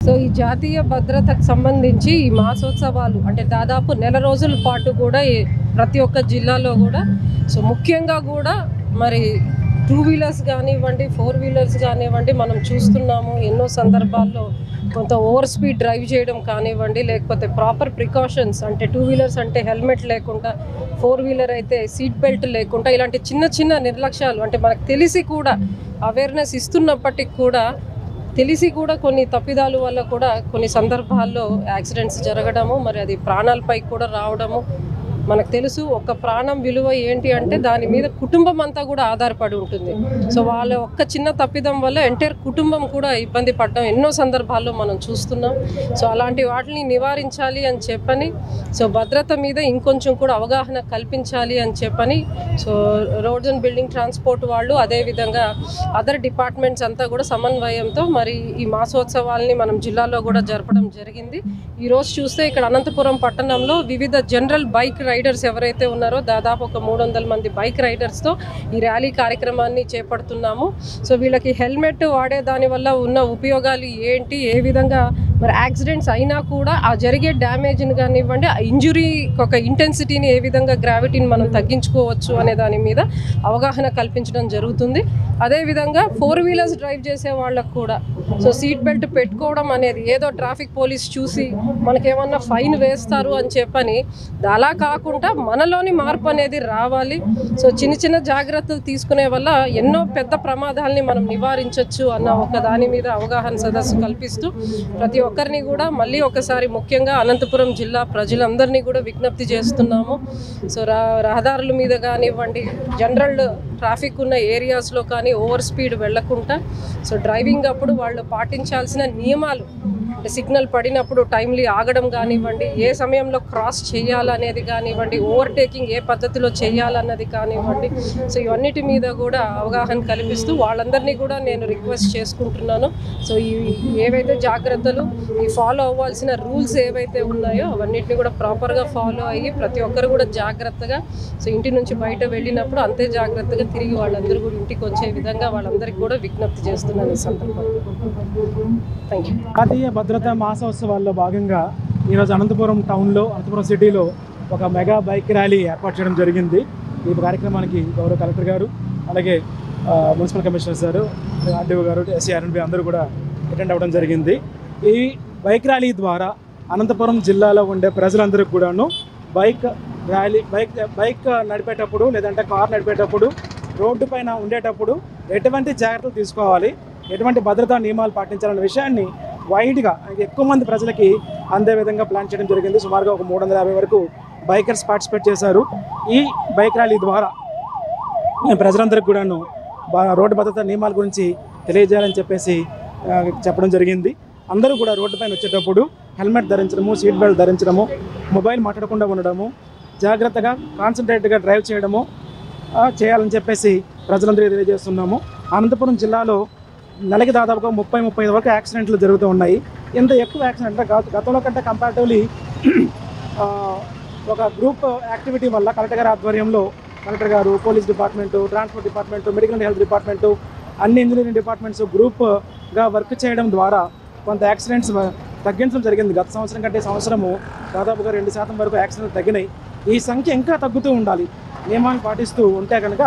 so ఈ జాతీయ భద్రతకు సంబంధించి ఈ మాసోత్సవాలు అంటే దాదాపు నెల రోజుల పాటు కూడా ప్రతి ఒక్క జిల్లాలో కూడా సో ముఖ్యంగా కూడా మరి 2 వీలర్స్ కానివ్వండి 4 వీలర్స్ కానివ్వండి మనం చూస్తున్నాము ఎన్నో సందర్భాల్లో కొంత ఓవర్ స్పీడ్ డ్రైవ్ చేయడం కానివ్వండి లేకపోతే ప్రాపర్ ప్రికాషన్స్ అంటే 2 వీలర్స్ అంటే హెల్మెట్ లేకుండా 4 వీలర్ అయితే సీట్ బెల్ట్ లేకుండా ఇలాంటి చిన్న చిన్న నిర్లక్ష్యాలు అంటే మనకు తెలిసి కూడా అవేర్నెస్ ఇస్తున్నప్పటికీ కూడా తెలిసి కూడా కొన్ని తప్పిదాల వల్ల కూడా కొన్ని సందర్భాల్లో యాక్సిడెంట్స్ జరగడము మరి అది ప్రాణాలపై కూడా రావడము మనకు తెలుసు ఒక ప్రాణం విలువ ఏంటి అంటే దాని మీద కుటుంబం అంతా కూడా ఆధారపడి ఉంటుంది సో వాళ్ళ ఒక్క చిన్న తప్పిదం వల్ల ఎంటైర్ కుటుంబం కూడా ఇబ్బంది పడడం ఎన్నో సందర్భాల్లో మనం చూస్తున్నాం సో అలాంటి వాటిని నివారించాలి అని చెప్పని సో భద్రత మీద ఇంకొంచెం కూడా అవగాహన కల్పించాలి అని చెప్పని so roads and building transport వాళ్ళు అదేవిధంగా అదర్ డిపార్ట్మెంట్స్ అంతా కూడా సమన్వయంతో మరి ఈ మాసోత్సవాల్ని మనం జిల్లాలో కూడా జరపడం జరిగింది ఈరోజు చూస్తే ఇక్కడ అనంతపురం పట్టణంలో వివిధ జనరల్ బైక్ రైడర్స్ ఎవరైతే ఉన్నారో దాదాపు ఒక 300 మంది బైక్ రైడర్స్తో ఈ ర్యాలీ కార్యక్రమాన్ని చేపడుతున్నాము సో వీళ్ళకి హెల్మెట్ వాడే దాని వల్ల ఉన్న ఉపయోగాలు ఏంటి ఏ విధంగా మరి యాక్సిడెంట్స్ అయినా కూడా ఆ జరిగే డ్యామేజ్ని కానివ్వండి ఆ ఇంజురీ ఒక ఇంటెన్సిటీని ఏ విధంగా గ్రావిటీని మనం తగ్గించుకోవచ్చు అనే దాని మీద అవగాహన కల్పించడం జరుగుతుంది అదేవిధంగా 4 వీలర్స్ డ్రైవ్ చేసే వాళ్ళకు కూడా సో సీట్ బెల్ట్ పెట్టుకోవడం అనేది ఏదో ట్రాఫిక్ పోలీస్ చూసి మనకేమన్నా ఫైన్ వేస్తారు అని చెప్పని అలా కాకుండా మనలోని మార్పు అనేది రావాలి సో చిన్న చిన్న జాగ్రత్తలు తీసుకునే వల్ల ఎన్నో పెద్ద ప్రమాదాలని మనం నివారించవచ్చు అన్న ఒక దాని మీద అవగాహన సదస్సు కల్పిస్తూ ప్రతి ఒక్కరిని కూడా మళ్ళీ ఒకసారి ముఖ్యంగా అనంతపురం జిల్లా ప్రజలందరినీ కూడా విజ్ఞప్తి చేస్తున్నాము సో రహదారుల మీద కానివ్వండి జనరల్ ట్రాఫిక్ ఉన్న ఏరియాస్లో కానీ ఓవర్ స్పీడ్ వెళ్లకుండా సో డ్రైవింగ్ అప్పుడు వాళ్ళు పాటించాల్సిన నియమాలు సిగ్నల్ పడినప్పుడు టైమ్లీ ఆగడం కానివ్వండి ఏ సమయంలో క్రాస్ చేయాలనేది కానివ్వండి ఓవర్టేకింగ్ ఏ పద్ధతిలో చేయాలన్నది కానివ్వండి సో ఇవన్నిటి మీద కూడా అవగాహన కల్పిస్తూ వాళ్ళందరినీ కూడా నేను రిక్వెస్ట్ చేసుకుంటున్నాను సో ఏవైతే జాగ్రత్తలు ఈ ఫాలో అవ్వాల్సిన రూల్స్ ఏవైతే ఉన్నాయో అవన్నిటిని కూడా ప్రాపర్గా ఫాలో అయ్యి ప్రతి ఒక్కరు కూడా జాగ్రత్తగా సో ఇంటి నుంచి బయట వెళ్ళినప్పుడు అంతే జాగ్రత్తగా తిరిగి వాళ్ళందరూ కూడా ఇంటికి వచ్చే విధంగా వాళ్ళందరికీ కూడా విజ్ఞప్తి చేస్తున్నాను ఈ సందర్భంగా థ్యాంక్ యూ జాతీయ భద్రతా మాసోత్సవాల్లో భాగంగా ఈరోజు అనంతపురం టౌన్లో అనంతపురం సిటీలో ఒక మెగా బైక్ ర్యాలీ ఏర్పాటు చేయడం జరిగింది ఈ కార్యక్రమానికి గౌరవ కలెక్టర్ గారు అలాగే మున్సిపల్ కమిషనర్ సార్ ఆర్డీఓ గారు ఎస్సీఆర్ఎన్బి అందరూ కూడా అటెండ్ అవ్వడం జరిగింది ఈ బైక్ ర్యాలీ ద్వారా అనంతపురం జిల్లాలో ఉండే ప్రజలందరికీ కూడాను బైక్ నడిపేటప్పుడు లేదంటే కార్ నడిపేటప్పుడు రోడ్డు పైన ఉండేటప్పుడు ఎటువంటి జాగ్రత్తలు తీసుకోవాలి ఎటువంటి భద్రతా నియమాలు పాటించాలనే విషయాన్ని వైడ్గా ఎక్కువ మంది ప్రజలకి అందే విధంగా ప్లాన్ చేయడం జరిగింది సుమారుగా ఒక 350 వరకు బైకర్స్ పార్టిసిపేట్ చేశారు ఈ బైక్ ర్యాలీ ద్వారా ప్రజలందరికీ కూడాను రోడ్డు భద్రతా నియమాల గురించి తెలియజేయాలని చెప్పేసి చెప్పడం జరిగింది అందరూ కూడా రోడ్డు పైన వచ్చేటప్పుడు హెల్మెట్ ధరించడము సీట్ బెల్ట్ ధరించడము మొబైల్ మాట్లాడకుండా ఉండడము జాగ్రత్తగా కాన్సన్ట్రేట్గా డ్రైవ్ చేయడము చేయాలని చెప్పేసి ప్రజలందరికీ తెలియజేస్తున్నాము అనంతపురం జిల్లాలో నెలకి దాదాపుగా 30-35 వరకు యాక్సిడెంట్లు జరుగుతూ ఉన్నాయి ఇంత ఎక్కువ యాక్సిడెంట్ గతంలో కంటే కంపారిటివ్లీ ఒక గ్రూప్ యాక్టివిటీ వల్ల కలెక్టర్ గారి ఆధ్వర్యంలో కలెక్టర్ గారు police department transport department medical and health department అన్ని ఇంజనీరింగ్ డిపార్ట్మెంట్స్ గ్రూప్గా వర్క్ చేయడం ద్వారా కొంత యాక్సిడెంట్స్ తగ్గించడం జరిగింది గత సంవత్సరం కంటే సంవత్సరము దాదాపుగా 2% వరకు యాక్సిడెంట్లు తగ్గినాయి ఈ సంఖ్య ఇంకా తగ్గుతూ ఉండాలి నియమాన్ని పాటిస్తూ ఉంటే కనుక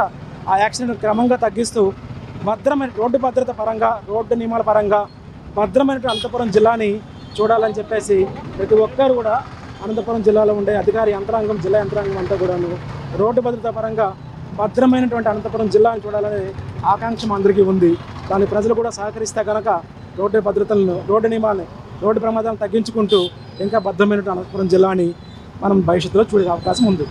ఆ యాక్సిడెంట్ క్రమంగా తగ్గిస్తూ భద్రమైన రోడ్డు భద్రత పరంగా రోడ్డు నియమాల పరంగా భద్రమైన అనంతపురం జిల్లాని చూడాలని చెప్పేసి ప్రతి ఒక్కరు కూడా అనంతపురం జిల్లాలో ఉండే అధికారి యంత్రాంగం జిల్లా యంత్రాంగం అంతా కూడాను రోడ్డు భద్రత పరంగా భద్రమైనటువంటి అనంతపురం జిల్లాని చూడాలనే ఆకాంక్ష అందరికీ ఉంది దాని ప్రజలు కూడా సహకరిస్తే కనుక రోడ్డు భద్రతలను రోడ్డు నియమాన్ని రోడ్డు ప్రమాదాలను తగ్గించుకుంటూ ఇంకా భద్రమైనటువంటి అనంతపురం జిల్లాని మనం భవిష్యత్తులో చూడే అవకాశం ఉంది